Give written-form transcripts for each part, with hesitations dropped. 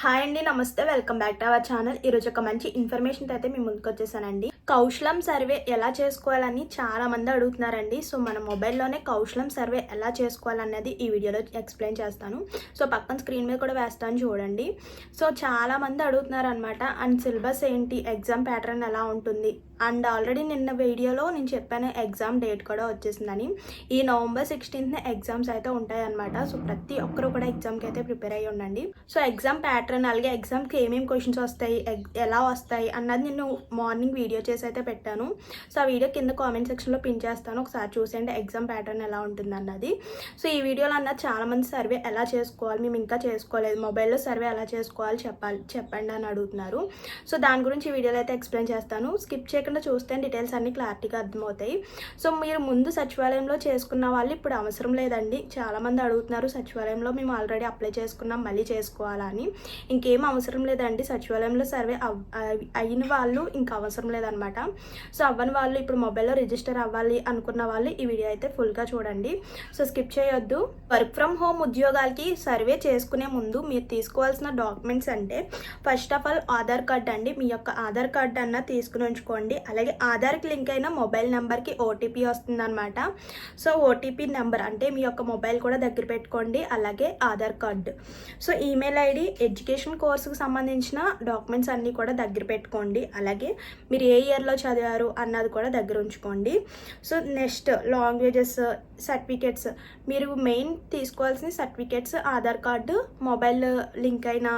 Hi అండి, నమస్తే. Welcome back to our channel. ఈరోజు ఒక మంచి ఇన్ఫర్మేషన్ అయితే మీ ముందుకు వచ్చేసానండి. కౌశలం సర్వే ఎలా చేసుకోవాలని చాలా మంది అడుగుతున్నారండి. సో మన మొబైల్లోనే కౌశలం సర్వే ఎలా చేసుకోవాలనేది ఈ వీడియోలో ఎక్స్ప్లెయిన్ చేస్తాను. సో పక్కన స్క్రీన్ మీద కూడా వేస్తాను చూడండి. సో చాలా మంది అడుగుతున్నారు అనమాట. అండ్ సిలబస్ ఏంటి, ఎగ్జామ్ ప్యాటర్న్ ఎలా ఉంటుంది, అండ్ ఆల్రెడీ నిన్న వీడియోలో నేను చెప్పాను ఎగ్జామ్ డేట్ కూడా వచ్చేసిందని. ఈ నవంబర్ 16th ఎగ్జామ్స్ అయితే ఉంటాయన్నమాట. సో ప్రతి ఒక్కరు కూడా ఎగ్జామ్కి అయితే ప్రిపేర్ అయ్యి ఉండండి. సో ఎగ్జామ్ ప్యాటర్న్ అలాగే ఎగ్జామ్కి ఏమేమి క్వశ్చన్స్ వస్తాయి, ఎలా వస్తాయి అన్నది నేను మార్నింగ్ వీడియో చేసి అయితే పెట్టాను. సో ఆ వీడియో కింద కామెంట్ సెక్షన్లో పిన్ చేస్తాను, ఒకసారి చూసేయండి ఎగ్జామ్ ప్యాటర్న్ ఎలా ఉంటుంది అన్నది. సో ఈ వీడియోలో అన్నది చాలామంది సర్వే ఎలా చేసుకోవాలి, మేము ఇంకా చేసుకోలేదు, మొబైల్లో సర్వే ఎలా చేసుకోవాలి చెప్పండి అని అడుగుతున్నారు. సో దాని గురించి ఈ వీడియోలో అయితే ఎక్స్ప్లెయిన్ చేస్తాను. స్కిప్ చేయకుండా చూస్తే డీటెయిల్స్ అన్ని క్లారిటీగా అర్థమవుతాయి. సో మీరు ముందు సచివాలయంలో చేసుకున్న వాళ్ళు ఇప్పుడు అవసరం లేదండి. చాలామంది అడుగుతున్నారు సచివాలయంలో మేము ఆల్రెడీ అప్లై చేసుకున్నాం మళ్ళీ చేసుకోవాలా అని. ఇంకేం అవసరం లేదండి. సచివాలయంలో సర్వే అయిన వాళ్ళు ఇంకా అవసరం లేదనమాట. సో అవ్వని వాళ్ళు ఇప్పుడు మొబైల్లో రిజిస్టర్ అవ్వాలి అనుకున్న వాళ్ళు ఈ వీడియో అయితే ఫుల్గా చూడండి. సో స్కిప్ చేయొద్దు. వర్క్ ఫ్రమ్ హోమ్ ఉద్యోగాలకి సర్వే చేసుకునే ముందు మీరు తీసుకోవాల్సిన డాక్యుమెంట్స్ అంటే first of all Aadhaar card అండి. మీ యొక్క ఆధార్ కార్డ్ అన్న తీసుకుని ఉంచుకోండి. అలాగే ఆధార్కి లింక్ అయిన మొబైల్ నెంబర్కి ఓటీపీ వస్తుందన్నమాట. సో ఓటీపీ నెంబర్ అంటే మీ యొక్క మొబైల్ కూడా దగ్గర పెట్టుకోండి. అలాగే Aadhaar card, so email ID, education కోర్సుకు సంబంధించిన డాక్యుమెంట్స్ అన్నీ కూడా దగ్గర పెట్టుకోండి. అలాగే మీరు ఏ ఇయర్లో చదివారు అన్నది కూడా దగ్గర ఉంచుకోండి. సో నెక్స్ట్ లాంగ్వేజెస్ సర్టిఫికేట్స్, మీరు మెయిన్ తీసుకోవాల్సిన certificates, Aadhaar card, mobile link అయిన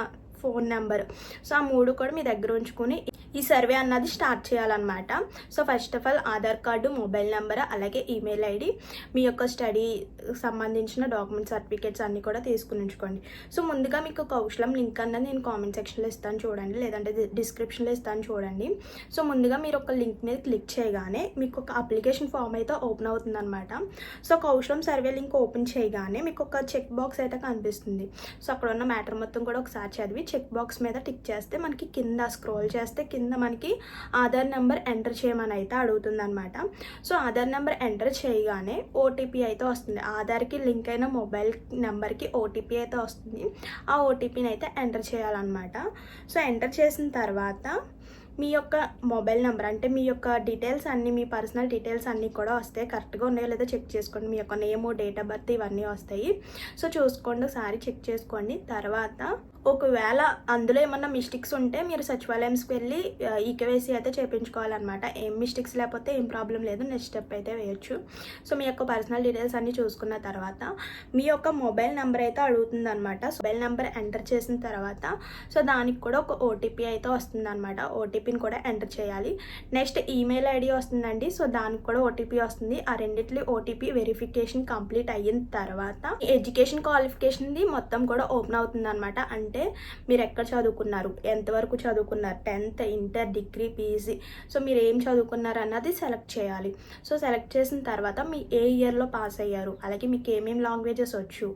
ఫోన్ నెంబర్, సో ఆ మూడు కూడా మీ దగ్గర ఉంచుకొని ఈ సర్వే అన్నది స్టార్ట్ చేయాలన్నమాట. So first of all Aadhaar card, mobile number, అలాగే ఈమెయిల్ ఐడి, మీ యొక్క స్టడీ సంబంధించిన డాక్యుమెంట్ సర్టిఫికేట్స్ అన్నీ కూడా తీసుకుని ఉంచుకోండి. సో ముందుగా మీకు కౌశలం లింక్ అన్నది నేను కామెంట్ సెక్షన్లో ఇస్తాను చూడండి, లేదంటే డిస్క్రిప్షన్లో ఇస్తాను చూడండి. సో ముందుగా మీరు ఒక లింక్ మీద క్లిక్ చేయగానే మీకు ఒక అప్లికేషన్ ఫామ్ అయితే ఓపెన్ అవుతుందన్నమాట. సో కౌశలం సర్వే లింక్ ఓపెన్ చేయగానే మీకు ఒక చెక్ బాక్స్ అయితే కనిపిస్తుంది. సో అక్కడ ఉన్న మ్యాటర్ మొత్తం కూడా ఒకసారి చదివి చెక్ బాక్స్ మీద టిక్ చేస్తే మనకి కింద స్క్రోల్ చేస్తే కింద మనకి ఆధార్ నెంబర్ ఎంటర్ చేయమని అయితే అడుగుతుంది అనమాట. సో ఆధార్ నెంబర్ ఎంటర్ చేయగానే ఓటీపీ అయితే వస్తుంది. ఆధార్కి లింక్ అయిన మొబైల్ నెంబర్కి ఓటీపీ అయితే వస్తుంది. ఆ ఓటీపీని అయితే ఎంటర్ చేయాలన్నమాట. సో ఎంటర్ చేసిన తర్వాత మీ యొక్క మొబైల్ నెంబర్ అంటే మీ యొక్క డీటెయిల్స్ అన్నీ, మీ పర్సనల్ డీటెయిల్స్ అన్నీ కూడా వస్తాయి. కరెక్ట్గా ఉన్నాయో లేదో చెక్ చేసుకోండి. మీ యొక్క నేము, డేట్ ఆఫ్ బర్త్ ఇవన్నీ వస్తాయి. సో చూసుకోండి, ఒకసారి చెక్ చేసుకోండి. తర్వాత ఒకవేళ అందులో ఏమన్నా మిస్టేక్స్ ఉంటే మీరు సచివాలయంకి వెళ్ళి ఈకేవైసీ అయితే చేయించుకోవాలన్నమాట. ఏం మిస్టేక్స్ లేకపోతే ఏం ప్రాబ్లం లేదు, నెక్స్ట్ స్టెప్ అయితే వేయచ్చు. సో మీ యొక్క పర్సనల్ డీటెయిల్స్ అన్నీ చూసుకున్న తర్వాత మీ యొక్క మొబైల్ నెంబర్ అయితే అడుగుతుంది అనమాట. సో మొబైల్ నెంబర్ ఎంటర్ చేసిన తర్వాత సో దానికి కూడా ఒక ఓటీపీ అయితే వస్తుంది అనమాట. ఓటీపీని కూడా ఎంటర్ చేయాలి. నెక్స్ట్ ఈమెయిల్ ఐడి వస్తుందండి. సో దానికి కూడా ఓటీపీ వస్తుంది. ఆ రెండిట్లో ఓటీపీ వెరిఫికేషన్ కంప్లీట్ అయిన తర్వాత ఎడ్యుకేషన్ క్వాలిఫికేషన్ది మొత్తం కూడా ఓపెన్ అవుతుంది అనమాట. అంటే మీరు ఎక్కడ చదువుకున్నారు, ఎంతవరకు చదువుకున్నారు, 10th, inter, degree, PG, so మీరు ఏం చదువుకున్నారు అన్నది సెలెక్ట్ చేయాలి. సో సెలెక్ట్ చేసిన తర్వాత మీ ఏ ఇయర్లో పాస్ అయ్యారు, అలాగే మీకు ఏమేమి లాంగ్వేజెస్ వచ్చు,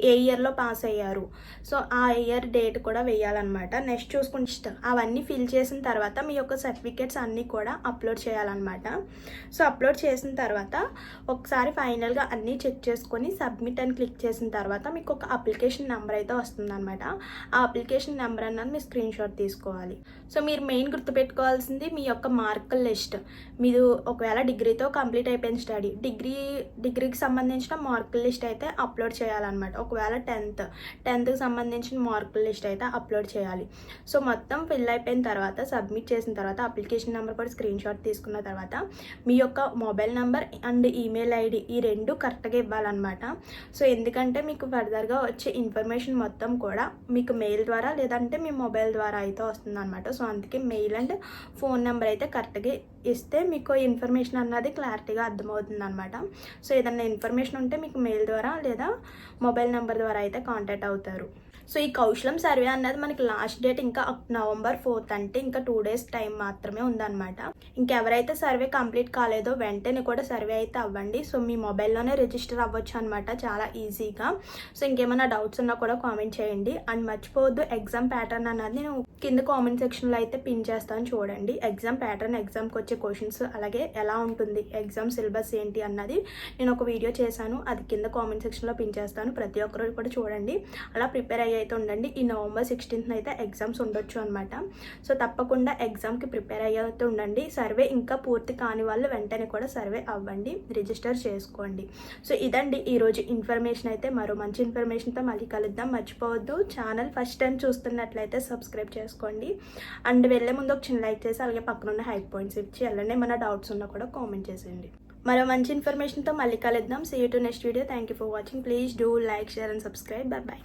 ఏ ఇయర్లో పాస్ అయ్యారు, సో ఆ ఇయర్ డేట్ కూడా వేయాలన్నమాట. నెక్స్ట్ చూసుకుంటే అవన్నీ ఫిల్ చేసిన తర్వాత మీ యొక్క సర్టిఫికేట్స్ అన్నీ కూడా అప్లోడ్ చేయాలన్నమాట. సో అప్లోడ్ చేసిన తర్వాత ఒకసారి ఫైనల్గా అన్నీ చెక్ చేసుకొని సబ్మిట్ అని క్లిక్ చేసిన తర్వాత మీకు ఒక అప్లికేషన్ నెంబర్ అయితే వస్తుందన్నమాట. ఆ అప్లికేషన్ నెంబర్ అన్నది మీరు స్క్రీన్ షాట్ తీసుకోవాలి. సో మీరు మెయిన్ గుర్తుపెట్టుకోవాల్సింది మీ యొక్క మార్కుల లిస్ట్. మీరు ఒకవేళ డిగ్రీతో కంప్లీట్ అయిపోయిన స్టడీ, డిగ్రీకి సంబంధించిన మార్కుల లిస్ట్ అయితే అప్లోడ్ చేయాలన్నమాట. ఒకవేళ 10th సంబంధించిన మార్కుల లిస్ట్ అయితే అప్లోడ్ చేయాలి. సో మొత్తం ఫిల్ అయిపోయిన తర్వాత సబ్మిట్ చేసిన తర్వాత అప్లికేషన్ నెంబర్ కూడా స్క్రీన్ షాట్ తీసుకున్న తర్వాత మీ యొక్క mobile number and email ID ఈ రెండు కరెక్ట్గా ఇవ్వాలన్నమాట. సో ఎందుకంటే మీకు ఫర్దర్గా వచ్చే ఇన్ఫర్మేషన్ మొత్తం కూడా మీకు మెయిల్ ద్వారా లేదంటే మీ మొబైల్ ద్వారా అయితే వస్తుంది అనమాట. సో అందుకే మెయిల్ అండ్ ఫోన్ నెంబర్ అయితే కరెక్ట్గా ఇస్తే మీకు ఇన్ఫర్మేషన్ అన్నది క్లారిటీగా అర్థమవుతుంది అనమాట. సో ఏదైనా ఇన్ఫర్మేషన్ ఉంటే మీకు మెయిల్ ద్వారా లేదా మొబైల్ నెంబర్ ద్వారా అయితే కాంటాక్ట్ అవుతారు. సో ఈ కౌశలం సర్వే అన్నది మనకి లాస్ట్ డేట్ ఇంకా November 4th, అంటే ఇంకా 2 days టైం మాత్రమే ఉందన్నమాట. ఇంకెవరైతే సర్వే కంప్లీట్ కాలేదో వెంటనే కూడా సర్వే అయితే అవ్వండి. సో మీ మొబైల్లోనే రిజిస్టర్ అవ్వచ్చు అనమాట చాలా ఈజీగా. సో ఇంకేమైనా డౌట్స్ ఉన్నా కూడా కామెంట్ చేయండి. అండ్ మర్చిపోవద్దు ఎగ్జామ్ ప్యాటర్న్ అన్నది నేను కింద కామెంట్ సెక్షన్లో అయితే పిన్ చేస్తాను చూడండి. ఎగ్జామ్ ప్యాటర్న్, ఎగ్జామ్కి వచ్చే క్వశ్చన్స్, అలాగే ఎలా ఉంటుంది ఎగ్జామ్ సిలబస్ ఏంటి అన్నది నేను ఒక వీడియో చేశాను. అది కింద కామెంట్ సెక్షన్లో పిన్ చేస్తాను. ప్రతి ఒక్కరు కూడా చూడండి. అలా ప్రిపేర్ అయ్యే అయితే ఉండండి. ఈ నవంబర్ 16th అయితే ఎగ్జామ్స్ ఉండొచ్చు అనమాట. సో తప్పకుండా ఎగ్జామ్కి ప్రిపేర్ అయ్యేస్తూ ఉండండి. సర్వే ఇంకా పూర్తి కాని వాళ్ళు వెంటనే కూడా సర్వే అవ్వండి, రిజిస్టర్ చేసుకోండి. సో ఇదండి ఈరోజు ఇన్ఫర్మేషన్ అయితే. మరో మంచి ఇన్ఫర్మేషన్తో మళ్ళీ కలుద్దాం. మర్చిపోవద్దు, ఛానల్ ఫస్ట్ టైం చూస్తున్నట్లయితే సబ్స్క్రైబ్ చేసుకోండి. అండ్ వెళ్ళే ముందు ఒక చిన్న లైక్ చేసి అలాగే పక్కన ఉన్న హైప్ పాయింట్స్ ఇచ్చి అలానే ఏమైనా డౌట్స్ ఉన్నా కూడా కామెంట్ చేసేయండి. మరో మంచి ఇన్ఫర్మేషన్తో మళ్ళీ కలుద్దాం. See you to next video. Thank you for watching. Please do like, share and subscribe. Bye by.